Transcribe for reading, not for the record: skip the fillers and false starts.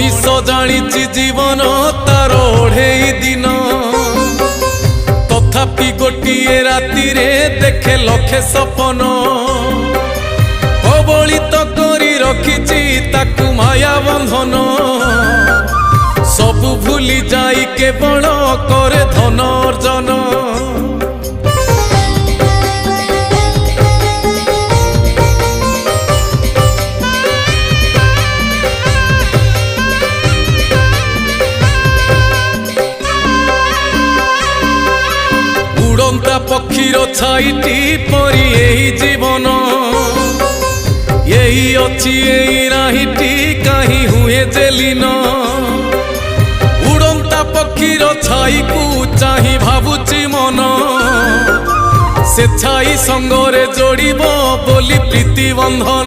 मनीष जानी जीवन तार ओढ़े दिन तथापि गोटे राति देखे लखे सपन कबलित करी रखिछि ताकू माया बंधन सबु भूली जाई केवल करे धन अर्जन उड़ंता पक्षीर छाईटी परी यही जीवन यही अच्छी यही राहीटी कहीं हुए जेलीन उड़ंता पक्षीर छाई को चाही भावुची मन से छाई संगरे जोड़िब बोली प्रीति बंधन।